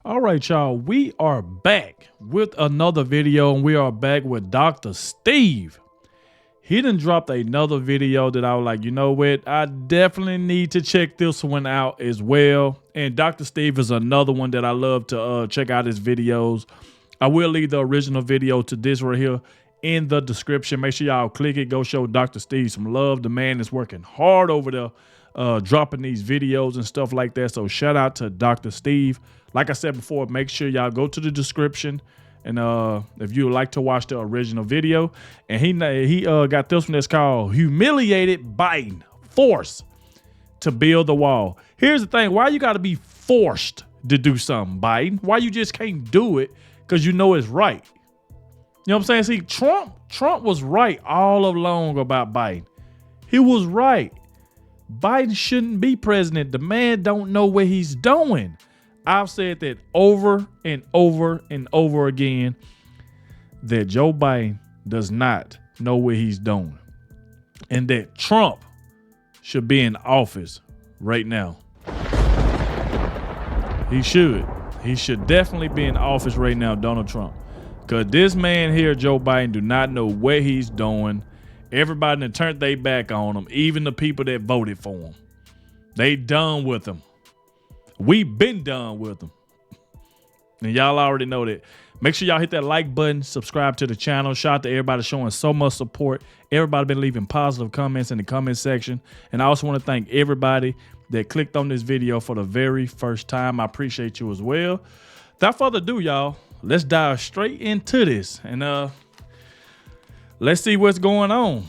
All right, y'all, we are back with another video, and we are back with Dr. Steve. He done dropped another video that I was like, you know what? I definitely need to check this one out as well. And Dr. Steve is another one that I love to check out his videos. I will leave the original video to this right here in the description. Make sure y'all click it. Go show Dr. Steve some love. The man is working hard over there, dropping these videos and stuff like that. So shout out to Dr. Steve. Like I said before, make sure y'all go to the description. And if you would like to watch the original video, and he got this one that's called Humiliated Biden, Forced to Build the Wall. Here's the thing. Why you got to be forced to do something, Biden? Why you just can't do it because you know it's right? You know what I'm saying? See, Trump was right all along about Biden. He was right. Biden shouldn't be president. The man don't know what he's doing. I've said that over and over and over again, that Joe Biden does not know what he's doing, and that Trump should be in office right now. He should. He should definitely be in office right now, Donald Trump. Because this man here, Joe Biden, do not know what he's doing. Everybody done turned their back on him, even the people that voted for him. They done with him. We've been done with them. And y'all already know that. Make sure y'all hit that like button, subscribe to the channel. Shout out to everybody showing so much support. Everybody been leaving positive comments in the comment section. And I also want to thank everybody that clicked on this video for the very first time. I appreciate you as well. Without further ado, y'all, let's dive straight into this. And let's see what's going on.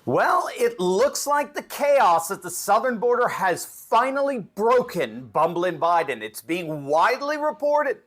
Well, it looks like the chaos at the southern border has finally broken bumbling Biden. It's being widely reported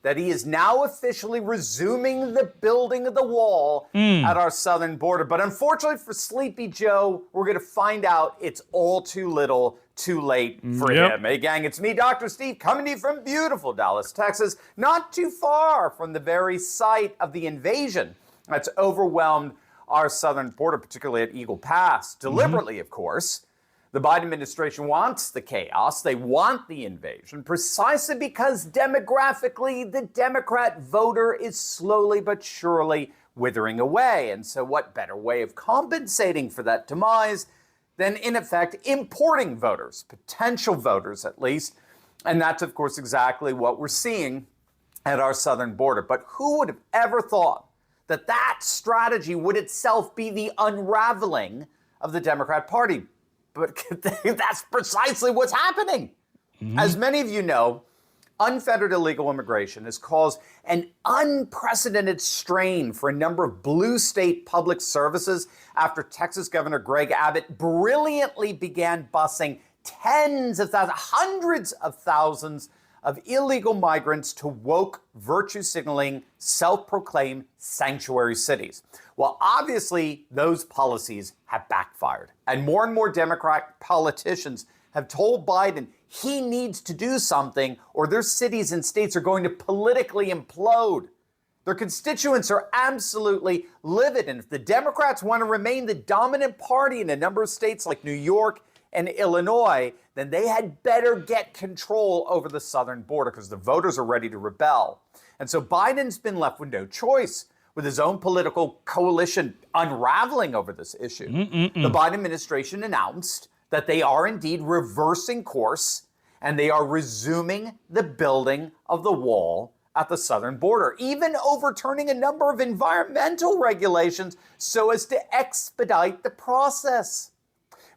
that he is now officially resuming the building of the wall at our southern border. But unfortunately for Sleepy Joe, we're going to find out it's all too little, too late for him. Hey, gang, it's me, Dr. Steve, coming to you from beautiful Dallas, Texas, not too far from the very site of the invasion that's overwhelmed our southern border, particularly at Eagle Pass, deliberately, of course. The Biden administration wants the chaos. They want the invasion precisely because demographically, the Democrat voter is slowly but surely withering away. And so what better way of compensating for that demise than, in effect, importing voters, potential voters at least. And that's, of course, exactly what we're seeing at our southern border. But who would have ever thought that that strategy would itself be the unraveling of the Democrat Party? But that's precisely what's happening. As many of you know, unfettered illegal immigration has caused an unprecedented strain for a number of blue state public services after Texas Governor Greg Abbott brilliantly began busing tens of thousands, hundreds of thousands of illegal migrants to woke, virtue-signaling, self-proclaimed sanctuary cities. Well, obviously, those policies have backfired. And more Democrat politicians have told Biden he needs to do something or their cities and states are going to politically implode. Their constituents are absolutely livid. And if the Democrats want to remain the dominant party in a number of states like New York and Illinois, then they had better get control over the southern border because the voters are ready to rebel. And so Biden's been left with no choice, with his own political coalition unraveling over this issue. The Biden administration announced that they are indeed reversing course and they are resuming the building of the wall at the southern border, even overturning a number of environmental regulations so as to expedite the process.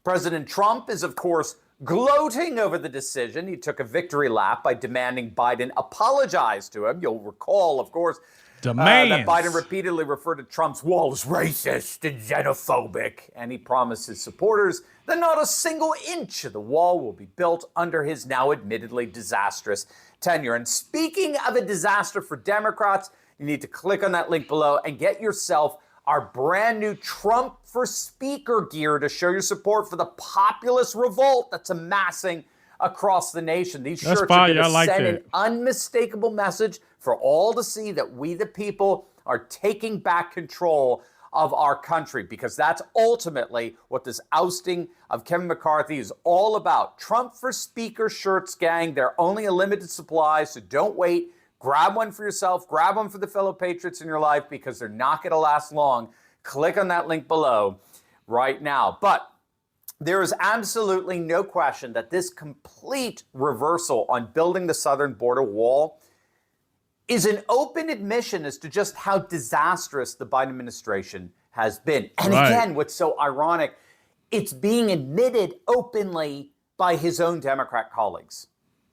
President Trump is, of course, gloating over the decision. He took a victory lap by demanding Biden apologize to him. You'll recall, of course, that Biden repeatedly referred to Trump's wall as racist and xenophobic, and he promised his supporters that not a single inch of the wall will be built under his now admittedly disastrous tenure. And speaking of a disaster for Democrats, you need to click on that link below and get yourself our brand new Trump for Speaker gear to show your support for the populist revolt that's amassing across the nation. These shirts are going to send an unmistakable message for all to see that we, the people, are taking back control of our country, because that's ultimately what this ousting of Kevin McCarthy is all about. Trump for Speaker shirts, gang. They're only a limited supply, so don't wait. Grab one for yourself. Grab one for the fellow patriots in your life, because they're not going to last long. Click on that link below right now. But there is absolutely no question that this complete reversal on building the southern border wall is an open admission as to just how disastrous the Biden administration has been. And again, what's so ironic, it's being admitted openly by his own Democrat colleagues.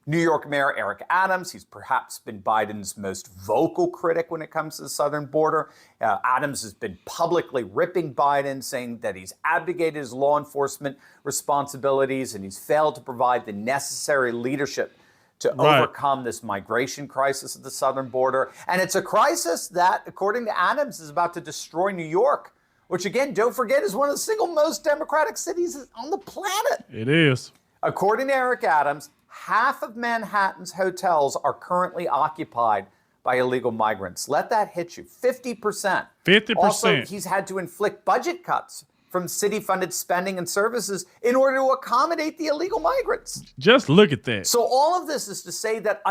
New York Mayor Eric Adams, he's perhaps been Biden's most vocal critic when it comes to the southern border. Adams has been publicly ripping Biden, saying that he's abdicated his law enforcement responsibilities and he's failed to provide the necessary leadership to overcome this migration crisis at the southern border. And it's a crisis that, according to Adams, is about to destroy New York, which, again, don't forget, is one of the single most democratic cities on the planet. It is. According to Eric Adams, half of Manhattan's hotels are currently occupied by illegal migrants. Let that hit you. 50%. 50%. Also, he's had to inflict budget cuts from city-funded spending and services in order to accommodate the illegal migrants. Just look at that. So all of this is to say that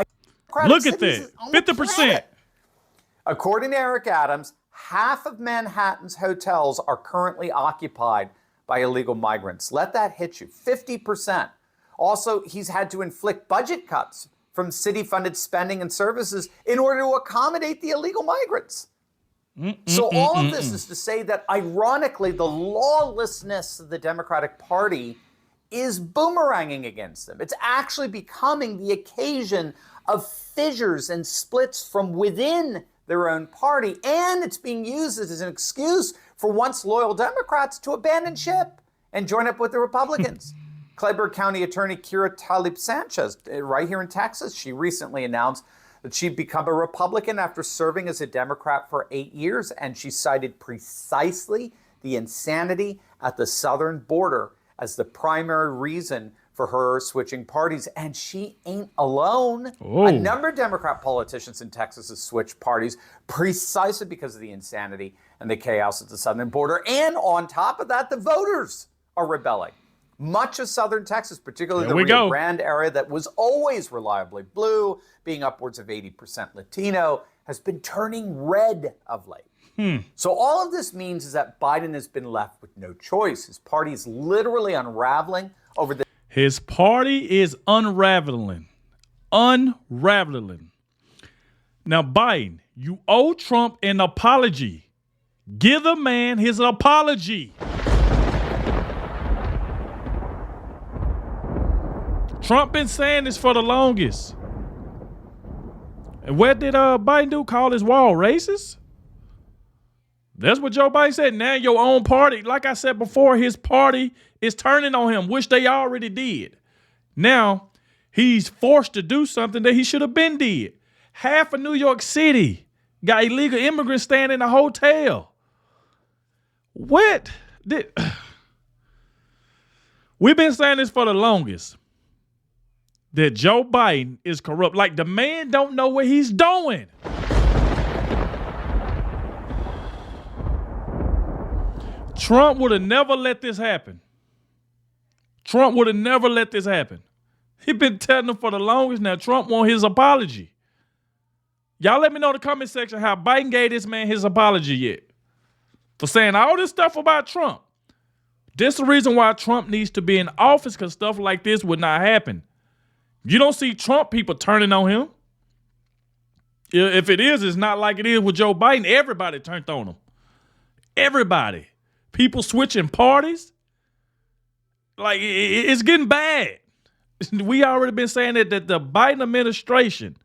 look at that. 50%. According to Eric Adams, half of Manhattan's hotels are currently occupied by illegal migrants. Let that hit you. 50%. Also, he's had to inflict budget cuts from city-funded spending and services in order to accommodate the illegal migrants. So all of this is to say that, ironically, the lawlessness of the Democratic Party is boomeranging against them. It's actually becoming the occasion of fissures and splits from within their own party, and it's being used as an excuse for once loyal Democrats to abandon ship and join up with the Republicans. Clayburgh County Attorney Kira Talib Sanchez, right here in Texas, she recently announced that she'd become a Republican after serving as a Democrat for 8 years, and she cited precisely the insanity at the southern border as the primary reason for her switching parties. And she ain't alone. A number of Democrat politicians in Texas have switched parties precisely because of the insanity and the chaos at the southern border. And on top of that, the voters are rebelling. Much of southern Texas, particularly the Rio Grande area that was always reliably blue, being upwards of 80% Latino, has been turning red of late. So all of this means is that Biden has been left with no choice. His party is literally unraveling over the... His party is unraveling. Unraveling. Now, Biden, you owe Trump an apology. Give the man his apology. Trump been saying this for the longest. And what did Biden do? Call his wall racist? That's what Joe Biden said. Now your own party, like I said before, his party is turning on him, which they already did. Now he's forced to do something that he should have been did. Half of New York City got illegal immigrants staying in a hotel. What? We've been saying this for the longest. That Joe Biden is corrupt. Like, the man don't know what he's doing. Trump would have never let this happen. Trump would have never let this happen. He's been telling them for the longest now. Trump want his apology. Y'all let me know in the comment section how Biden gave this man his apology yet. For saying all this stuff about Trump. This is the reason why Trump needs to be in office, because stuff like this would not happen. You don't see Trump people turning on him. If it is, it's not like it is with Joe Biden. Everybody turned on him. Everybody. People switching parties. Like, it's getting bad. We already been saying that the Biden administration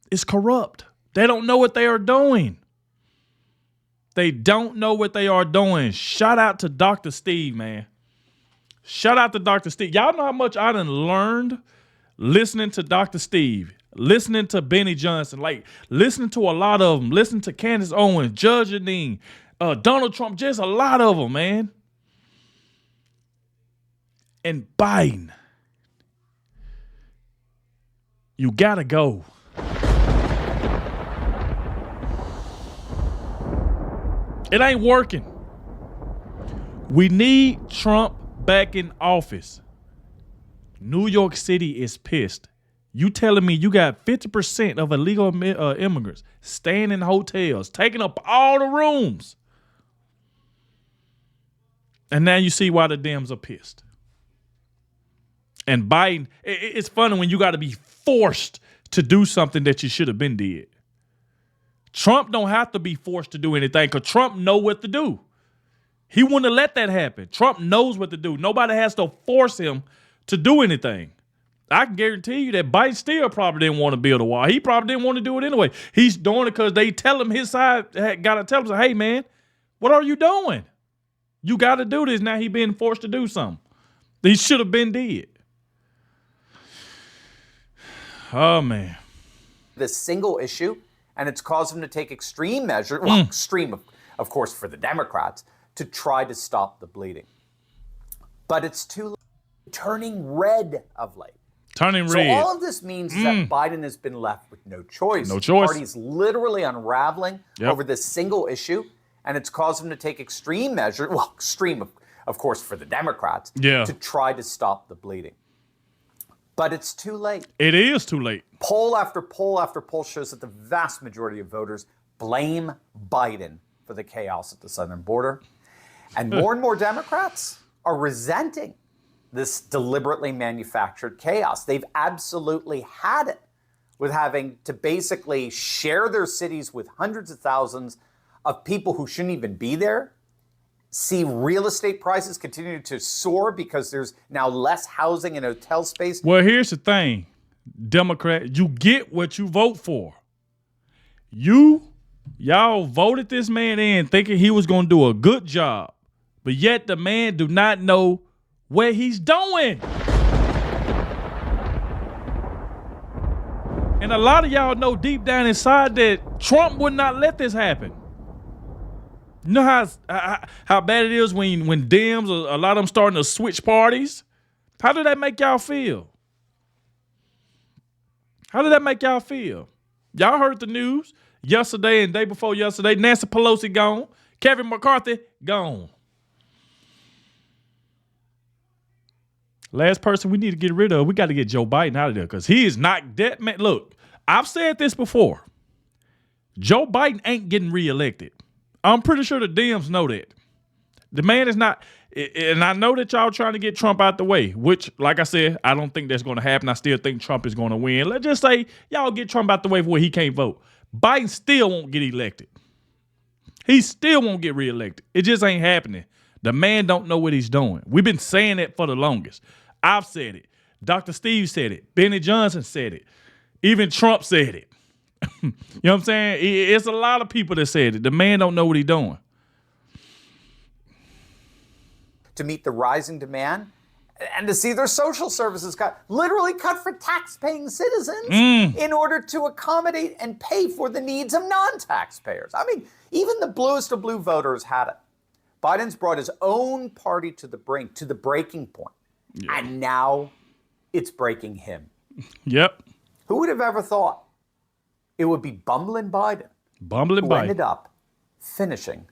is corrupt. They don't know what they are doing. They don't know what they are doing. Shout out to Dr. Steve, man. Shout out to Dr. Steve. Y'all know how much I done learned listening to Dr. Steve, listening to Benny Johnson, like listening to a lot of them, listening to Candace Owens, Judge Janine, Donald Trump, just a lot of them, man. And Biden, you gotta go. It ain't working. We need Trump back in office. New York City is pissed. You telling me you got 50% of illegal immigrants staying in hotels, taking up all the rooms. And now you see why the Dems are pissed. And Biden, it's funny when you got to be forced to do something that you should have been did. Trump don't have to be forced to do anything because Trump know what to do. He wouldn't have let that happen. Trump knows what to do. Nobody has to force him to do anything. I can guarantee you that Biden still probably didn't want to build a wall. He probably didn't want to do it anyway. He's doing it because they tell him his side got to tell him, hey, man, what are you doing? You got to do this. Now he being forced to do something. He should have been dead. Oh, man. This single issue, and it's caused them to take extreme measures, well, extreme, of course, for the Democrats, to try to stop the bleeding. But it's too late. Turning red of late. Turning red. So all of this means that Biden has been left with no choice. No choice. The party's literally unraveling over this single issue, and it's caused them to take extreme measures, well, extreme, of course, for the Democrats, to try to stop the bleeding. But it's too late. It is too late. Poll after poll after poll shows that the vast majority of voters blame Biden for the chaos at the southern border. And more Democrats are resenting this deliberately manufactured chaos. They've absolutely had it with having to basically share their cities with hundreds of thousands of people who shouldn't even be there, see real estate prices continue to soar because there's now less housing and hotel space. Well, here's the thing, Democrat, you get what you vote for. Y'all voted this man in thinking he was going to do a good job, but yet the man do not know where he's doing. And a lot of y'all know deep down inside that Trump would not let this happen. You know how bad it is when Dems, a lot of them starting to switch parties? How did that make y'all feel? How did that make y'all feel? Y'all heard the news yesterday and day before yesterday. Nancy Pelosi gone. Kevin McCarthy gone. Last person we need to get rid of, we got to get Joe Biden out of there because he is not that man. Look, I've said this before. Joe Biden ain't getting reelected. I'm pretty sure the Dems know that. The man is not, and I know that y'all trying to get Trump out the way, which, like I said, I don't think that's going to happen. I still think Trump is going to win. Let's just say y'all get Trump out the way where he can't vote. Biden still won't get elected. He still won't get reelected. It just ain't happening. The man don't know what he's doing. We've been saying it for the longest. I've said it. Dr. Steve said it. Benny Johnson said it. Even Trump said it. You know what I'm saying? It's a lot of people that said it. The man don't know what he's doing. To meet the rising demand and to see their social services literally cut for tax-paying citizens in order to accommodate and pay for the needs of non-taxpayers. I mean, even the bluest of blue voters had it. Biden's brought his own party to the brink, to the breaking point. Yeah. And now it's breaking him. Yep. Who would have ever thought it would be bumbling Biden who ended up finishing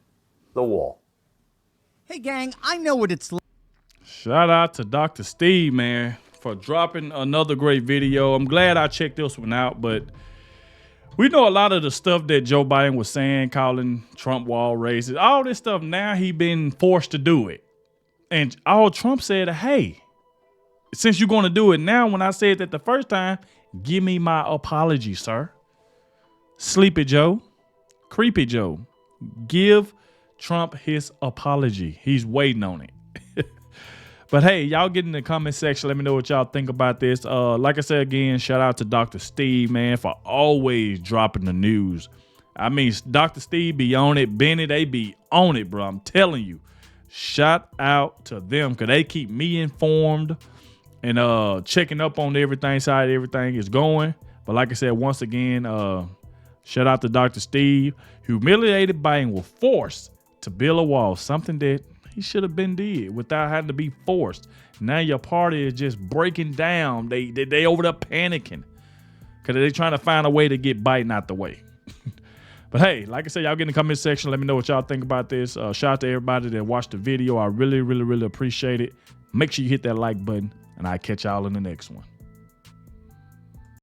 the wall? Hey, gang, I know what it's like. Shout out to Dr. Steve, man, for dropping another great video. I'm glad I checked this one out, but we know a lot of the stuff that Joe Biden was saying, calling Trump wall racist, all this stuff, now he been forced to do it. And all Trump said, hey, since you're going to do it now, when I said that the first time, give me my apology, sir. Sleepy Joe, Creepy Joe, give Trump his apology. He's waiting on it. But hey, y'all get in the comment section. Let me know what y'all think about this. Like I said again, shout out to Dr. Steve, man, for always dropping the news. I mean, Dr. Steve be on it. Benny, they be on it, bro. I'm telling you. Shout out to them because they keep me informed and checking up on everything, side everything is going. But like I said, once again, shout out to Dr. Steve. Humiliated Biden will force to build a wall, something that he should have been did without having to be forced. Now your party is just breaking down. They over there panicking because they're trying to find a way to get Biden out the way. But hey, like I said, y'all get in the comment section. Let me know what y'all think about this. Shout out to everybody that watched the video. I really, really, really appreciate it. Make sure you hit that like button, and I'll catch y'all in the next one.